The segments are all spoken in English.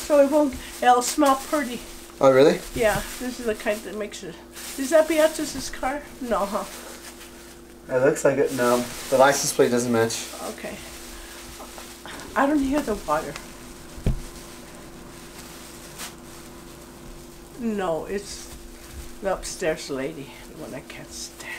So it'll smell pretty. Oh, really? Yeah, this is the kind that makes it. Is that Beatrice's car? No, huh? It looks like it. No, the license plate doesn't match. Okay. I don't hear the water. No, it's the upstairs lady, the one I can't stand.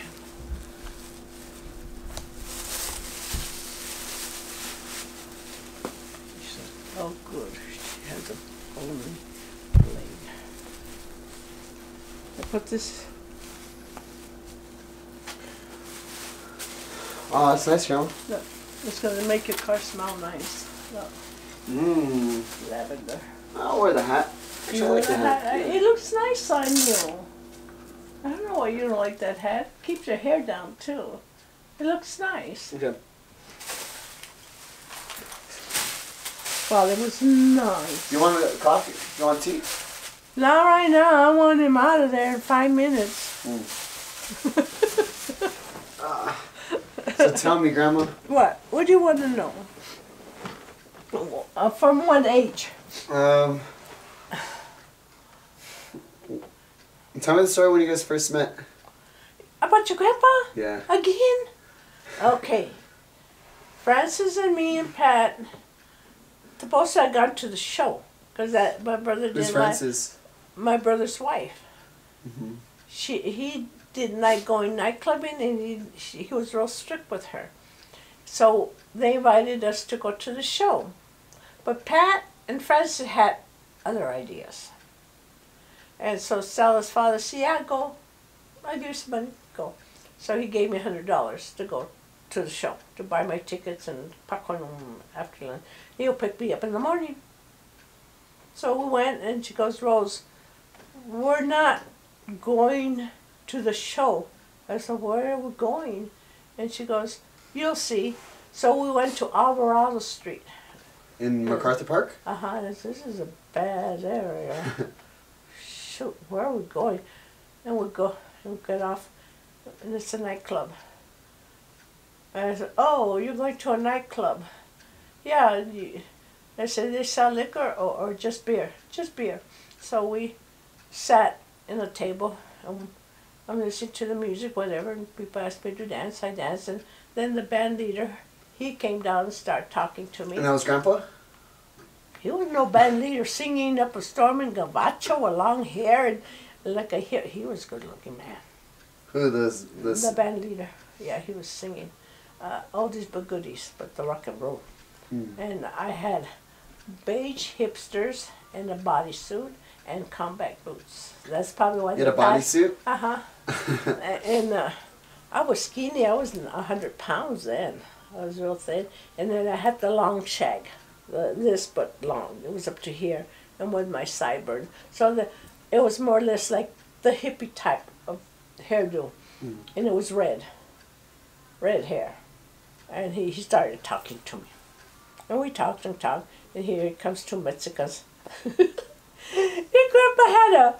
She said, oh good, she has a bony blade. I put this. Oh, that's nice, Grandma. Look, it's going to make your car smell nice. Look, Mmm. lavender. I'll wear the hat. Actually, I like the hat. It looks nice on you. I don't know why you don't like that hat. Keeps your hair down too. It looks nice. Okay. Well, it was nice. You want a coffee? You want tea? Not right now. I want him out of there in 5 minutes. So tell me, Grandma. What? What do you want to know? From what age? Tell me the story when you guys first met. About your grandpa? Yeah. Again? Okay. Francis and me and Pat supposed to have gone to the show because my brother Who's didn't Francis? like my brother's wife. Mm-hmm. He didn't like going nightclubbing, and he was real strict with her. So they invited us to go to the show, but Pat and Francis had other ideas. And so Stella's father said, "Yeah, go. I'll give you some money. Go." So he gave me $100 to go to the show, to buy my tickets and popcorn after lunch. He'll pick me up in the morning. So we went, and she goes, "Rose, we're not going to the show." I said, "Where are we going?" And she goes, "You'll see." So we went to Alvarado Street. In MacArthur Park? This is a bad area. Shoot, where are we going? And we go and get off, and it's a nightclub. And I said, "Oh, you're going to a nightclub?" "Yeah." I said, "They sell liquor or just beer?" "Just beer." So we sat in a table, and I'm listening to the music, whatever, and people asked me to dance. I danced, and then the band leader, he came down and started talking to me. And that was Grandpa? He was no band leader, singing up a storm in Gabacho with long hair, and like he was a good-looking man. Who, this? The band leader. Yeah, he was singing oldies but goodies, but the rock and roll. And I had beige hipsters and a bodysuit and combat boots. That's probably why You had a bodysuit? And I was skinny. I wasn't 100 pounds then. I was real thin. And then I had the long shag, this but long. It was up to here, and with my sideburns. So it was more or less like the hippie type of hairdo, and it was red hair. And he started talking to me, and we talked and talked. And here comes two Mexicans. Your grandpa had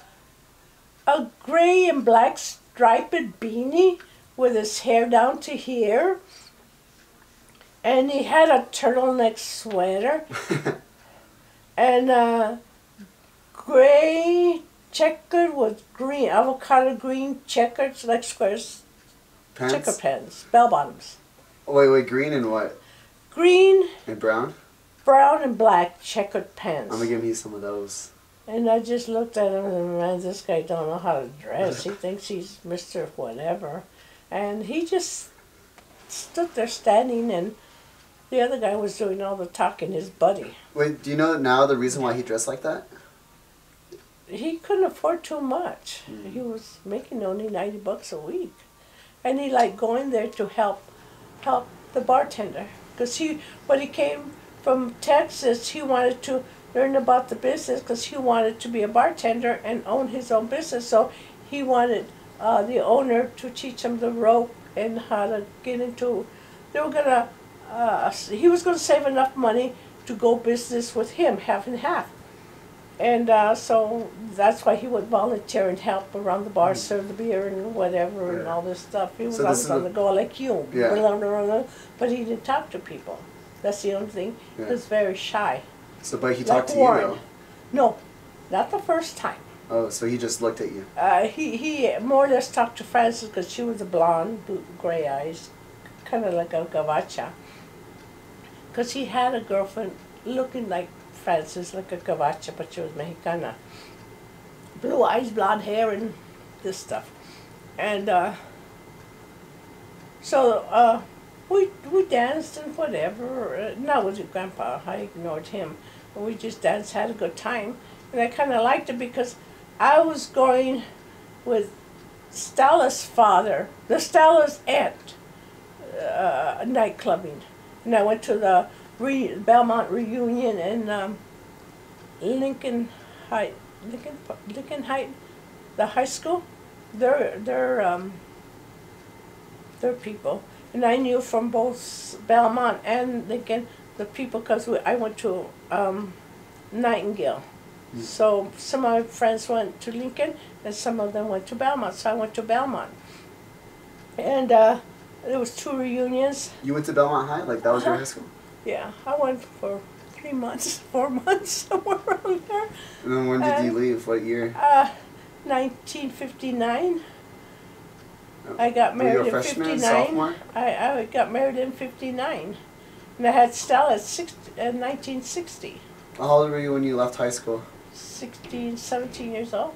a gray and black striped beanie with his hair down to here. And he had a turtleneck sweater. And gray checkered with green, avocado green checkers, like squares. Pants? Checker pants, bell bottoms. Wait, green and what? Green, And brown? brown and black checkered pants. I'm gonna give you some of those. And I just looked at him and, man, this guy don't know how to dress. He thinks he's Mr. Whatever. And he just stood there standing, and the other guy was doing all the talking, his buddy. Wait, do you know now the reason why he dressed like that? He couldn't afford too much. He was making only $90 a week. And he liked going there to help the bartender. Because when he came from Texas, he wanted to learn about the business because he wanted to be a bartender and own his own business. So he wanted the owner to teach him the rope and how to get into. They were gonna. He was gonna save enough money to go business with him, half and half. And so that's why he would volunteer and help around the bar, serve the beer and whatever and all this stuff. He was always on the go like you, but he didn't talk to people. That's the only thing. He was very shy. So, but he Like talked to you Warren. though. No, not the first time. Oh, so he just looked at you. He more or less talked to Frances because she was a blonde, gray eyes, kind of like a gavacha. Because he had a girlfriend looking like Frances, like a gavacha, but she was Mexicana. Blue eyes, blonde hair, and this stuff. And so we danced and whatever. Not with your grandpa, I ignored him. We just danced, had a good time. And I kind of liked it because I was going with Stella's father, the Stella's aunt, night clubbing. And I went to the Belmont reunion in Lincoln Heights, the high school. They're people. And I knew from both Belmont and Lincoln the people because I went to Nightingale. So some of my friends went to Lincoln and some of them went to Belmont. So I went to Belmont. And there was 2 reunions. You went to Belmont High? Like that was your high school? Yeah, I went for 3 months, 4 months, somewhere around there. And then when did you leave? What year? 1959. I got married Were you a in freshman, 59. sophomore? I got married in 59. And I had Stella at 1960. How old were you when you left high school? 16, 17 years old.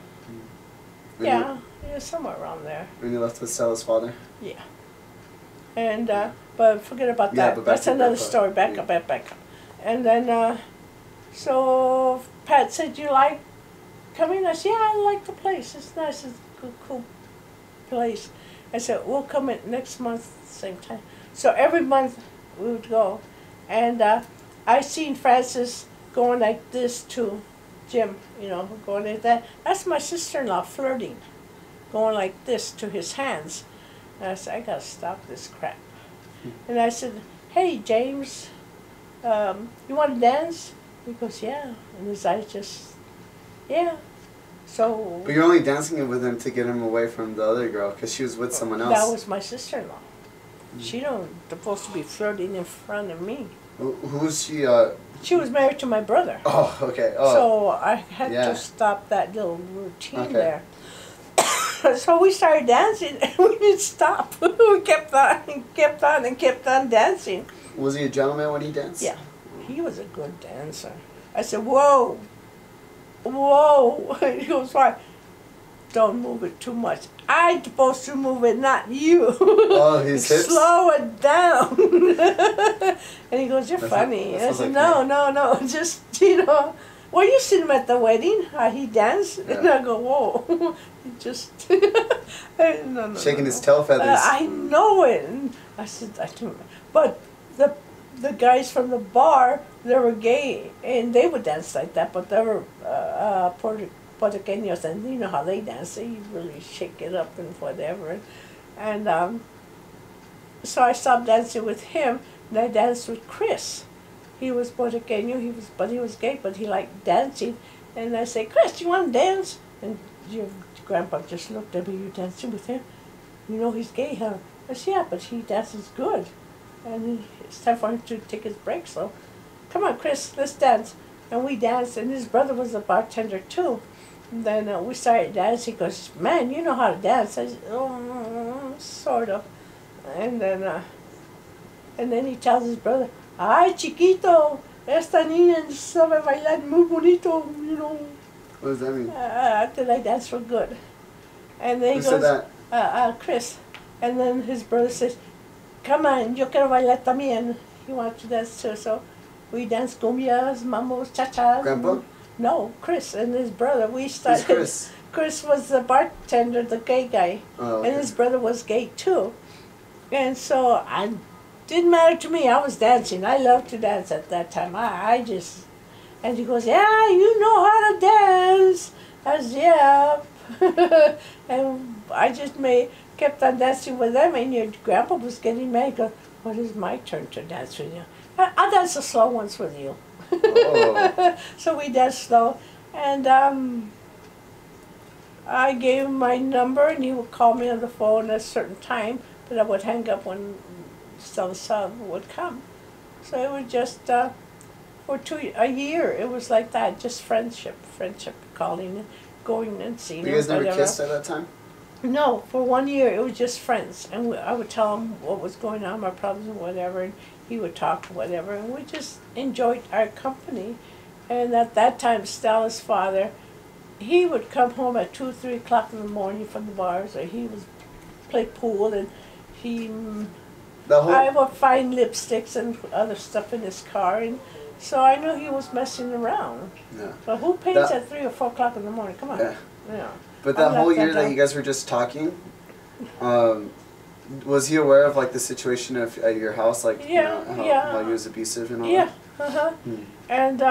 When Yeah, somewhere around there. When you left with Stella's father? Yeah. And, but forget about Yeah, that. but back That's to another Grandpa. story. Back Yeah. up, back up. And then, so Pat said, "You like coming?" I said, "Yeah, I like the place. It's nice. It's a cool place." I said, "We'll come in next month, same time." So every month we would go. And I seen Frances going like this to Jim, going like that. That's my sister-in-law flirting, going like this to his hands. And I said, "I gotta stop this crap." And I said, "Hey, James, you want to dance?" He goes, "Yeah." And his eyes just, yeah. So. But you're only dancing with him to get him away from the other girl because she was with someone else. That was my sister-in-law. She don't supposed to be flirting in front of me. Who's she? She was married to my brother. Oh, okay. Oh. So I had Yeah. to stop that little routine Okay. there. So we started dancing and we didn't stop. We kept on and kept on and kept on dancing. Was he a gentleman when he danced? Yeah, he was a good dancer. I said, "Whoa, whoa." He goes, "Why? Don't move it too much. I'm supposed to move it, not you." Oh, his hips? Slow it down. And he goes, "You're That funny." sounds I said, like no, just, well, you seen him at the wedding, how he danced? Yeah. And I go, "Whoa." He just, no. Shaking his tail feathers. I know it. And I said, "I don't." But the guys from the bar, they were gay, and they would dance like that, but they were Puertorriqueños, and you know how they dance. They really shake it up and whatever. And so I stopped dancing with him, and I danced with Chris. He was Puertorriqueño, but he was gay, but he liked dancing. And I say, "Chris, you want to dance?" And your grandpa just looked at me. "You dancing with him? You know he's gay, huh?" I said, "Yeah, but he dances good." And it's time for him to take his break, so come on, Chris, let's dance. And we danced, and his brother was a bartender too. And then we started dancing. He goes, "Man, you know how to dance." I said, "Oh, sort of." And then he tells his brother, "Ay, chiquito, esta niña sabe bailar muy bonito, What does that mean? That I dance real good. And then he Who said goes, that? Chris. And then his brother says, "Come on, yo quiero bailar también." He wants to dance too. So we dance cumbias, mambos, cha-chas. Grandpa? No, Chris and his brother. We Who's started. Chris? Chris was the bartender, the gay guy. Oh, okay. And his brother was gay too. And so I didn't matter to me. I was dancing. I loved to dance at that time. I just, and he goes, "Yeah, you know how to dance." I said, "Yeah." And I just kept on dancing with them. And your grandpa was getting mad. He goes, "What is my turn to dance with you? I'll dance the slow ones with you." Oh. So we danced slow. And I gave him my number, and he would call me on the phone at a certain time, but I would hang up when Stella Sub would come. So it was just, For a year, it was like that, just friendship, calling and going and seeing You guys him, never whatever. kissed at that time? No, for 1 year it was just friends, and I would tell him what was going on, my problems and whatever, and he would talk whatever, and we just enjoyed our company. And at that time, Stella's father, he would come home at 2, 3 o'clock in the morning from the bars, or he would play pool, and I would find lipsticks and other stuff in his car, and so I knew he was messing around. Yeah. But who paints at 3 or 4 o'clock in the morning? Come on. Yeah. Yeah. But that whole year that you guys were just talking, was he aware of like the situation at your house, like how he was abusive and all that? Yeah. And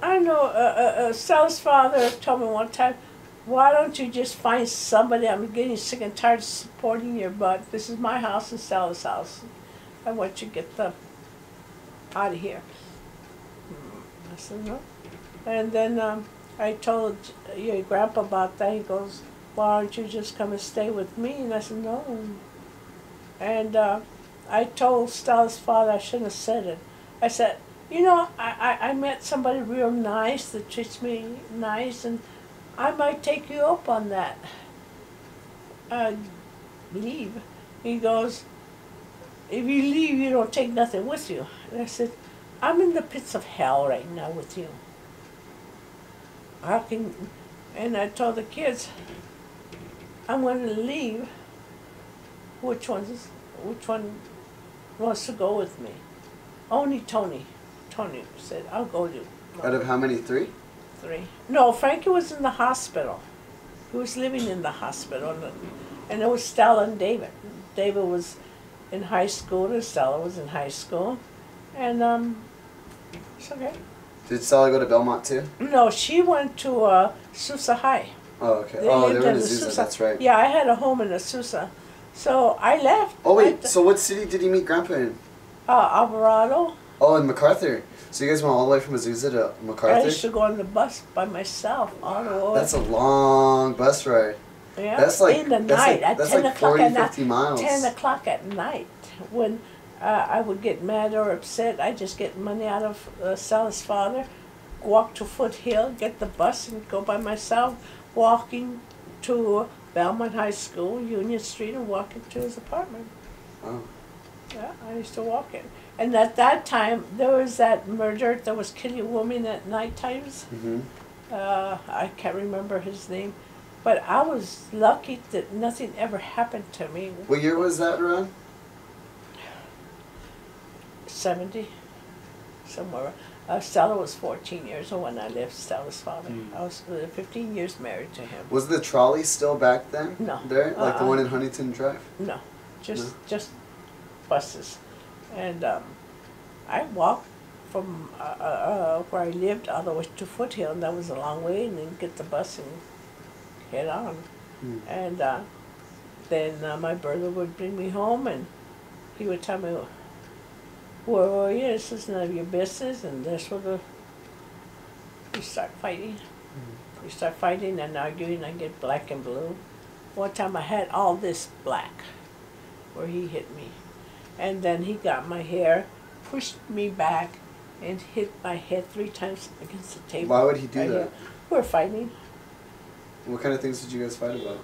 I know Stella's father told me one time, why don't you just find somebody? I'm getting sick and tired of supporting your butt. This is my house and Stella's house. I want you to get them out of here. I said, no. And then I told your grandpa about that. He goes, why don't you just come and stay with me? And I said, no. And I told Stella's father I shouldn't have said it. I said, you know, I met somebody real nice that treats me nice, and I might take you up on that. Leave. He goes, if you leave, you don't take nothing with you. And I said, I'm in the pits of hell right now with you. How can, and I told the kids, I'm going to leave. Which one wants to go with me? Only Tony. Tony said, I'll go to. Out of how many? 3? 3. No, Frankie was in the hospital. He was living in the hospital, and it was Stella and David. David was in high school, and Stella was in high school, and it's okay. Did Stella go to Belmont too? No, she went to Sousa High. Oh, okay. They were in Azusa, that's right. Yeah, I had a home in Azusa. So I left. Oh, wait, so what city did you meet Grandpa in? Alvarado. Oh, in MacArthur. So you guys went all the way from Azusa to MacArthur? I used to go on the bus by myself all the way. That's a long bus ride. Yeah, that's like, in the night at 10 like o'clock 40, at 50 miles. 10 o'clock at night, when I would get mad or upset, I just get money out of Stella's father, walk to Foothill, get the bus, and go by myself, walking to Belmont High School, Union Street, and walking to his apartment. Oh. Yeah, I used to walk in. And at that time, there was that murder that was killing a woman at night times. Mm-hmm. I can't remember his name. But I was lucky that nothing ever happened to me. What year was that around? 70, somewhere. Stella was 14 years old when I left Stella's father. I was 15 years married to him. Was the trolley still back then? No. There? Like the one in Huntington Drive? No, just buses. And I walked from where I lived all the way to Foothill, and that was a long way, and then get the bus and head on. And then my brother would bring me home, and he would tell me, where were you? This is none of your business, and this was we start fighting. We start fighting and arguing. I get black and blue. One time I had all this black where he hit me. And then he got my hair, pushed me back, and hit my head 3 times against the table. Why would he do that? We were fighting. What kind of things did you guys fight about?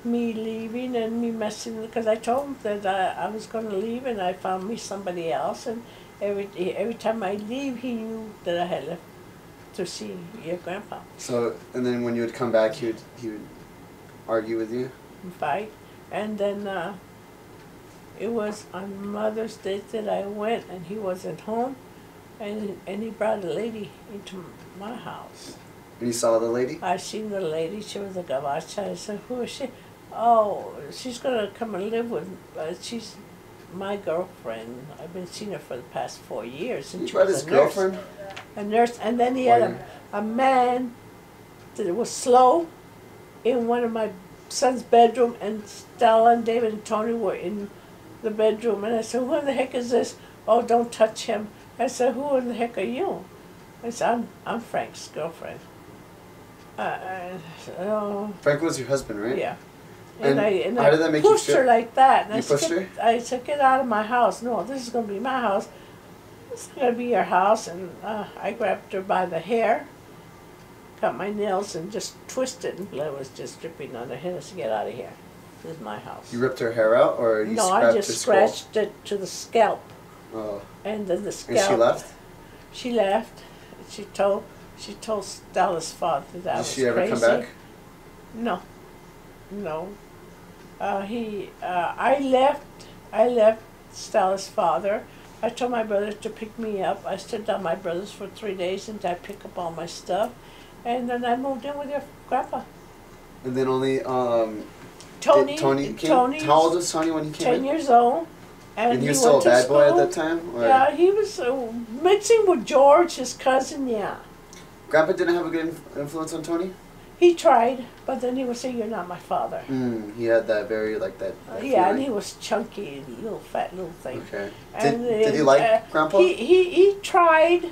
Me leaving and me messing, because I told him that I was going to leave, and I found me somebody else, and every time I leave, he knew that I had left to see your grandpa. So, and then when you would come back, he would argue with you? And fight. And then it was on Mother's Day that I went, and he wasn't home, and he brought a lady into my house. And you saw the lady? I seen the lady. She was a gabacha. I said, who is she? Oh, she's going to come and live with she's my girlfriend. I've been seeing her for the past 4 years. And You she brought was his a nurse. girlfriend? A nurse. And then he had a man that was slow in one of my son's bedroom, and Stella and David and Tony were in the bedroom. And I said, who in the heck is this? Oh, don't touch him. I said, who in the heck are you? I said, I'm Frank's girlfriend. Frank was your husband, right? Yeah. And I how did that make you pushed feel? her like that. And You pushed her? I said, get out of my house. No, this is going to be my house. it's gonna be your house. And I grabbed her by the hair, cut my nails, and just twisted, and blood was just dripping on her head. I said, get out of here. This is my house. You ripped her hair out, or you No, scratched I just her scratched it to the scalp. Oh. And then the scalp. And she left? She left. She told Stella's father that I was crazy. Did she ever come back? No. No. I left Stella's father. I told my brother to pick me up. I stayed at my brother's for 3 days until I pick up all my stuff. And then I moved in with your grandpa. And then only, Tony came? How old was Tony when he came 10 in? years old. And he was still a bad boy at that time? Or? Yeah, he was mixing with George, his cousin, yeah. Grandpa didn't have a good influence on Tony? He tried, but then he would say, you're not my father. He had that very, like, that yeah, and he was chunky, little fat little thing. Okay. And did he like Grandpa? He tried.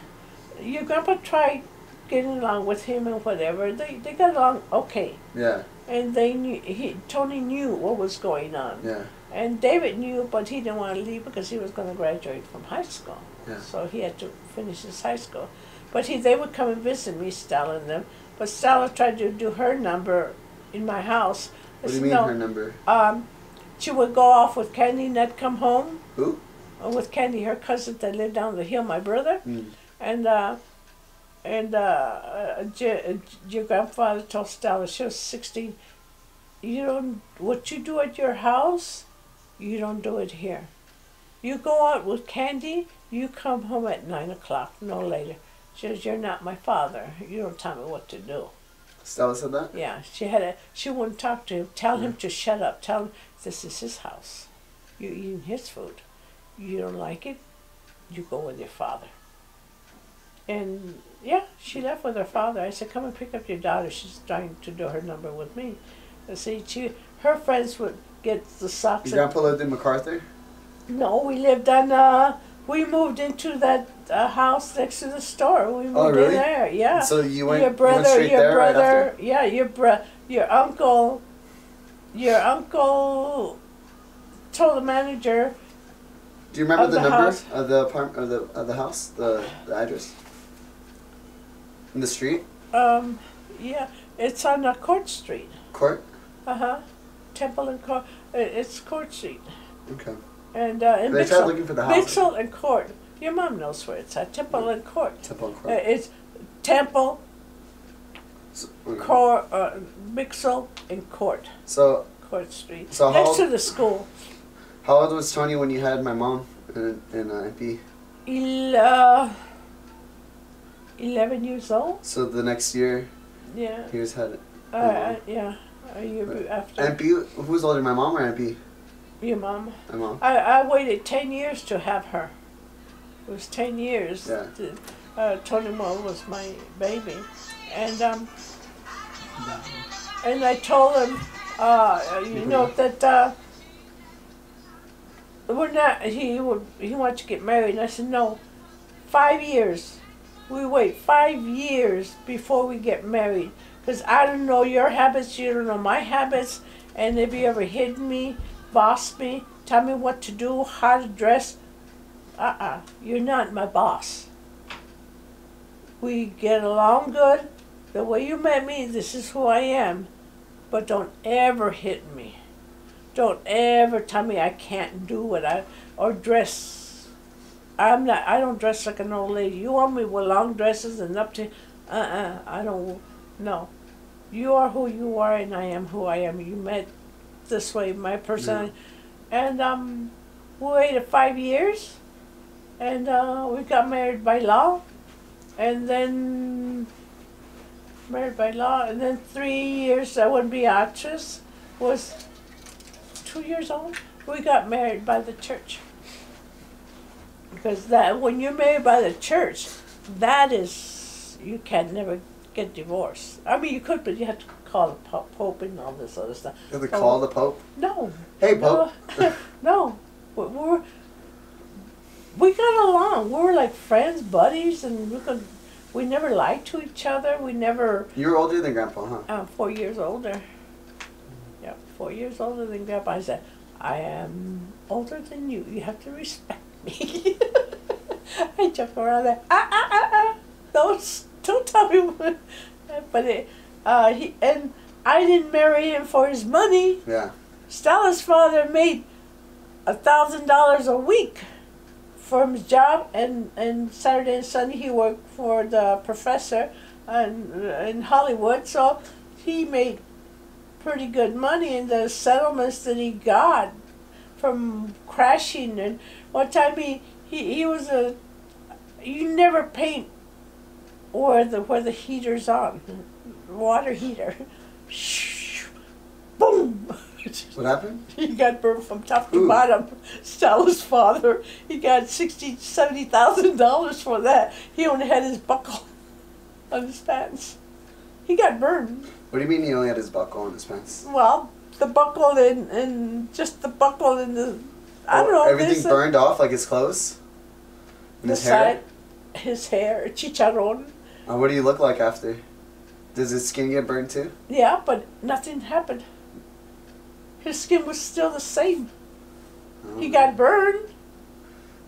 Your grandpa tried getting along with him and whatever. They got along okay. Yeah. And they knew, Tony knew what was going on. Yeah. And David knew, but he didn't want to leave because he was going to graduate from high school. Yeah. So he had to finish his high school. But they would come and visit me, Stella and them. But Stella tried to do her number in my house. What do you mean her number? She would go off with Candy and I'd come home. Who? With Candy, her cousin that lived down the hill, my brother. And your grandfather told Stella, she was 16, what you do at your house, you don't do it here. You go out with Candy, you come home at 9 o'clock, no later. She says, you're not my father. You don't tell me what to do. Stella said that? Yeah, she wouldn't talk to him. Tell him to shut up. Tell him this is his house. You're eating his food. You don't like it, you go with your father. And yeah, she left with her father. I said, come and pick up your daughter. She's trying to do her number with me. I see, her friends would get the socks. Your grandpa lived in MacArthur? No, we lived on, we moved into that house next to the store. We moved in there, yeah. So you went, your brother, you went straight there right after? Yeah, your uncle told the manager. Do you remember the number of the apartment, of the house, the address? In the street? Yeah, it's on Court Street. Court? Temple and Court. It's Court Street. Okay. And in they tried looking for the house. Bixel and Court. Your mom knows where it's at. Temple and Court. Temple and Court. It's Temple, Court, Bixel and Court. So. Court Street. So next to the school. How old was Tony when you had my mom in MP? 11 years old. So the next year. Yeah. He was had. Yeah. A year after. MP. Who was older, my mom or MP? Your mom. My mom. I waited 10 years to have her. It was 10 years. Yeah. Tony Moore was my baby, and I told him, that we're not. He wanted to get married, and I said no. 5 years. We wait 5 years before we get married, because I don't know your habits, you don't know my habits, and if you ever hid me, boss me, tell me what to do, how to dress. You're not my boss. We get along good. The way you met me, this is who I am. But don't ever hit me. Don't ever tell me I can't do it or dress. I don't dress like an old lady. You want me with long dresses and up to, I don't, no. You are who you are and I am who I am. You met this way, my personality. Yeah. And we waited 5 years. And we got married by law, and then married by law, and then 3 years, I wouldn't be actress, was 2 years old. We got married by the church. Because when you're married by the church, that is, you can never get divorced. I mean, you could, but you have to call the Pope and all this other stuff. You have to call the Pope? No. Hey, Pope. No. We got along. We were like friends, buddies, and we never lied to each other. We never. You were older than Grandpa, huh? I'm 4 years older. Yeah, 4 years older than Grandpa. I said, I am older than you. You have to respect me. I joke around there. Don't tell me what. But and I didn't marry him for his money. Yeah. Stella's father made $1,000 a week from his job, and Saturday and Sunday he worked for the professor in Hollywood. So he made pretty good money in the settlements that he got from crashing. And one time he was you never paint where the heater's on, water heater. Boom. What happened? He got burned from top to bottom. Stella's father, he got $70,000 for that. He only had his buckle on his pants. He got burned. What do you mean he only had his buckle on his pants? Well, the buckle and just the buckle and the, I don't know. Everything burned off, like his clothes? And his hair? His hair, chicharron. What do you look like after? Does his skin get burned too? Yeah, but nothing happened. His skin was still the same. Oh. He got burned.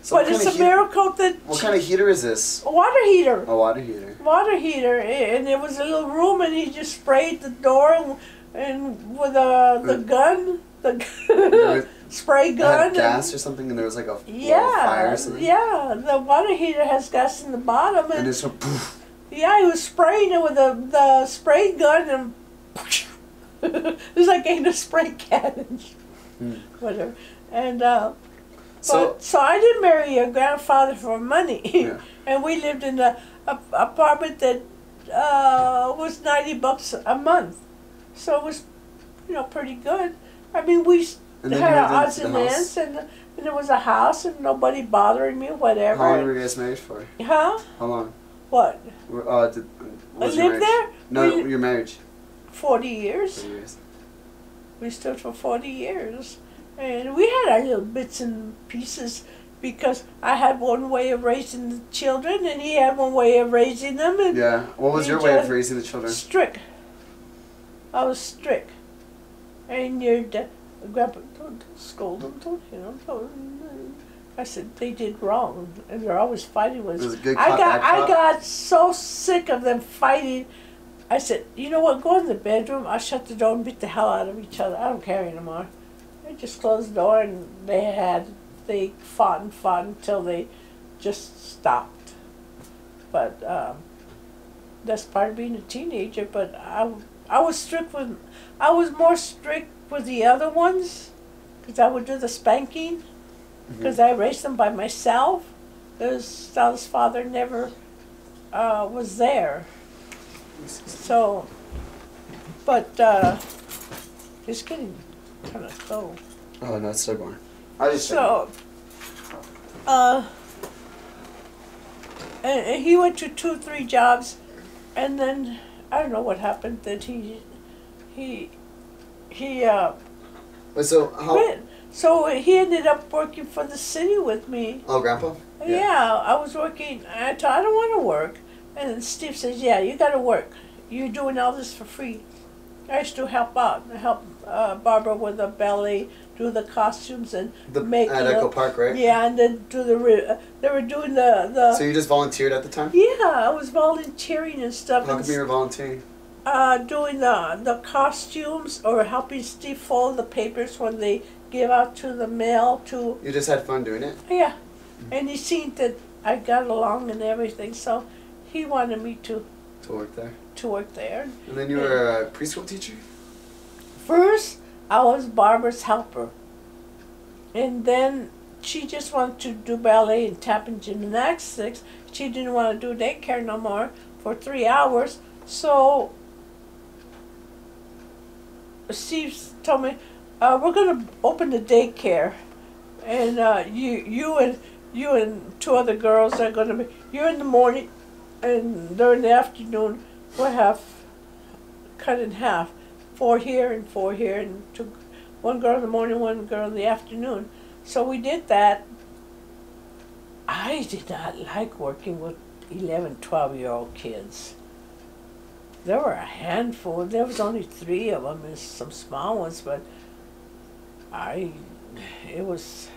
So but it's a miracle that... What kind of heater is this? A water heater. A water heater. Water heater. And there was a little room, and he just sprayed the door and with the gun, the spray gun. Had gas or something, and there was like a fire or something? Yeah, the water heater has gas in the bottom. And it's so poof. Yeah, he was spraying it with the spray gun, and it was like getting a spray cannon. Whatever. And so I didn't marry your grandfather for money. Yeah. And we lived in an apartment that was $90 a month. So it was, pretty good. I mean, we had our odds and ends, and there was a house, and nobody bothering me, whatever. How long were you guys married for? Huh? How long? What? I lived there? No, your marriage. 40 years. 40 years. We stood for 40 years. And we had our little bits and pieces because I had one way of raising the children and he had one way of raising them. And yeah. What was your way of raising the children? Strict. I was strict. And your grandpa, don't scold them, don't. I said, they did wrong. And they're always fighting with us. It was a good I got so sick of them fighting. I said, you know what, go in the bedroom, I'll shut the door and beat the hell out of each other. I don't care anymore. I just closed the door and they fought until they just stopped. But that's part of being a teenager. But I was more strict with the other ones because I would do the spanking because I raised them by myself. Because Stella's father never was there. So, but it's getting kind of slow. Oh no, it's still going. And he went to 2-3 jobs, and then I don't know what happened that he so how? quit. So he ended up working for the city with me. Oh, Grandpa? Yeah, I was working. I told I don't want to work. And then Steve says, yeah, you got to work. You're doing all this for free. I used to help Barbara with the ballet, do the costumes and make at Echo Park, right? Yeah, and then do they were doing the. So you just volunteered at the time? Yeah, I was volunteering and stuff. How come you were volunteering? Doing the costumes or helping Steve fold the papers when they give out to the mail to. You just had fun doing it? Yeah, and he seen that I got along and everything, so he wanted me to work there. To work there. And then you were a preschool teacher? First, I was Barbara's helper. And then she just wanted to do ballet and tap and gymnastics. She didn't want to do daycare no more for 3 hours. So Steve told me, we're going to open the daycare. And you and 2 other girls are going to be, you're in the morning and during the afternoon we'll have cut in half. 4 here and 4 here, and 1 girl in the morning, 1 girl in the afternoon. So we did that. I did not like working with 11, 12-year-old kids. There were a handful. There was only 3 of them, and some small ones, but it was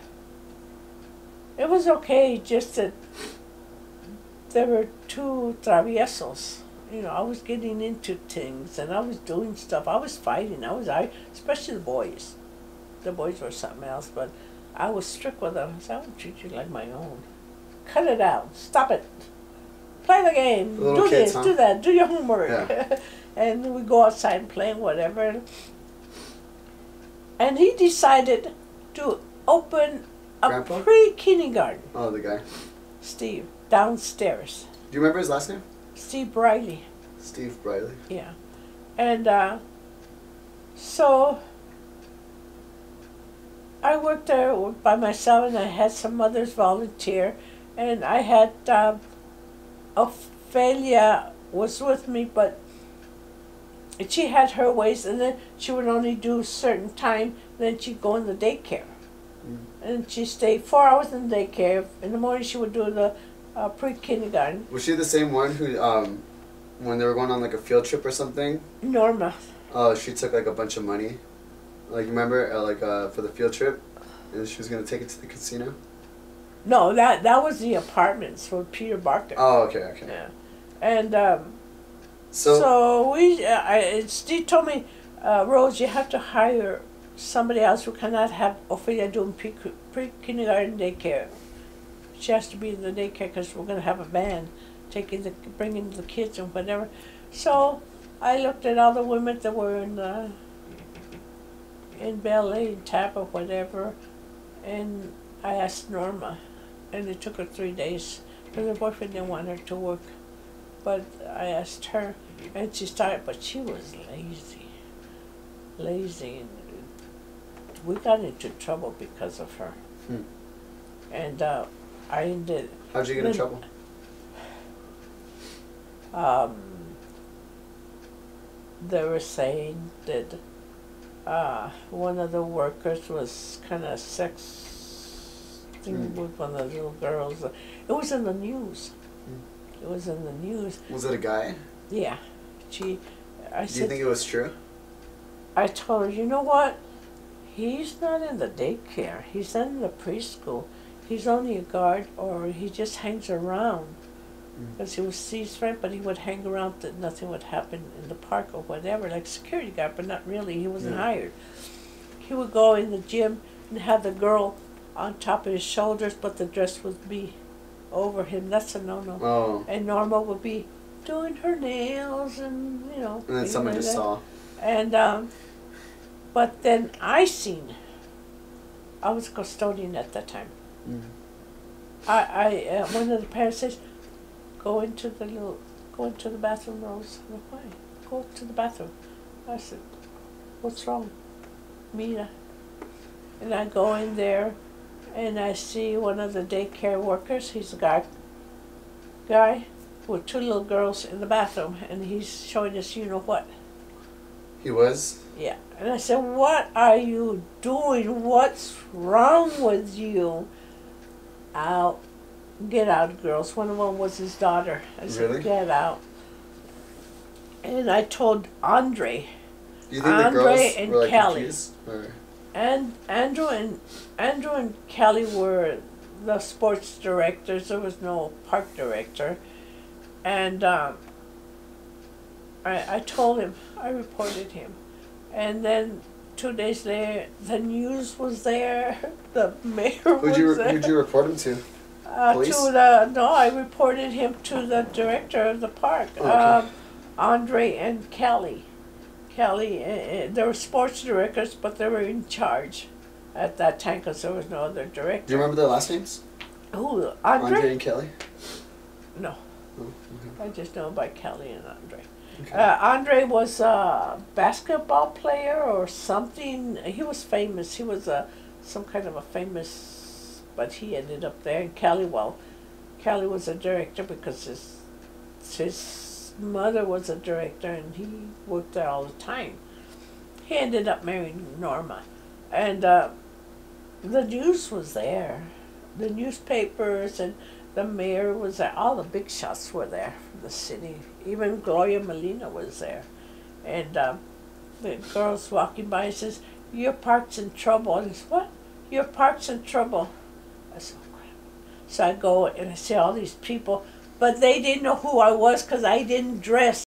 okay. Just that there were two traviesos. You know, I was getting into things and I was doing stuff. I was fighting. Especially the boys. The boys were something else, but I was strict with them. I said, I would treat you like my own. Cut it out. Stop it. Play the game. Do kids, this, do that, do your homework. Yeah. And we go outside and play and whatever. And he decided to open a Grandpa? pre-kindergarten. Oh, the guy. Steve, downstairs. Do you remember his last name? Steve Briley. Steve Briley. Yeah. And so I worked there by myself, and I had some mothers volunteer, and I had Ophelia was with me, but she had her ways, and then she would only do a certain time, then she'd go in the daycare. And she'd stay 4 hours in the daycare. In the morning she would do the pre-kindergarten. Was she the same one who, when they were going on like a field trip or something? Norma. Oh, she took like a bunch of money. Like, you remember, for the field trip? And she was going to take it to the casino? No, that was the apartments for Peter Barker. Oh, okay. Yeah. And so Steve told me, Rose, you have to hire somebody else who cannot have Ophelia doing pre-kindergarten daycare. She has to be in the daycare because we're going to have a band bringing the kids and whatever. So I looked at all the women that were in ballet, tap or whatever, and I asked Norma, and it took her 3 days because her boyfriend didn't want her to work. But I asked her, and she started, but she was lazy, and we got into trouble because of her. And I ended. How'd you get in trouble? They were saying that one of the workers was kind of sexting with one of the little girls. It was in the news. It was in the news. Was it a guy? Yeah. Do you think it was true? I told her, you know what? He's not in the daycare. He's not in the preschool. He's only a guard, or he just hangs around. Because he was Steve's friend, but he would hang around that nothing would happen in the park or whatever, like security guard, but not really. He wasn't hired. He would go in the gym and have the girl on top of his shoulders, but the dress would be over him. That's a no-no. Oh. And Norma would be doing her nails and, you know. And then someone just saw. And, but then I was a custodian at that time. One of the parents says, go into the bathroom, Rose. I'm like, why? Go to the bathroom. I said, what's wrong? Mina. And I go in there, and I see one of the daycare workers. He's a guy with two little girls in the bathroom, and he's showing us you know what. He was? Yeah. And I said, what are you doing? What's wrong with you? Get out, girls. One of them was his daughter. I said, really? Get out. And I told Andre. Do you think the girls were like Kelly. Confused, or? And Andrew and Kelly were the sports directors. There was no park director. And I told him. I reported him. And then 2 days later, the news was there. The mayor was there. Who'd you report him to? Police? I reported him to the director of the park, okay. Andre and Kelly. They were sports directors, but they were in charge at that time because there was no other director. Do you remember their last names? Who, Andre and Kelly? No. Oh, okay. I just know by Kelly and Andre. Okay. Andre was a basketball player or something. He was famous. He was some kind of a famous, but he ended up there. And Kelly was a director because his mother was a director, and he worked there all the time. He ended up marrying Norma, and the news was there. The newspapers and the mayor was there. All the big shots were there from the city. Even Gloria Molina was there. And the girls walking by and says, your park's in trouble. And I said, what? Your park's in trouble. I said, oh, crap. So I go and I see all these people but they didn't know who I was because I didn't dress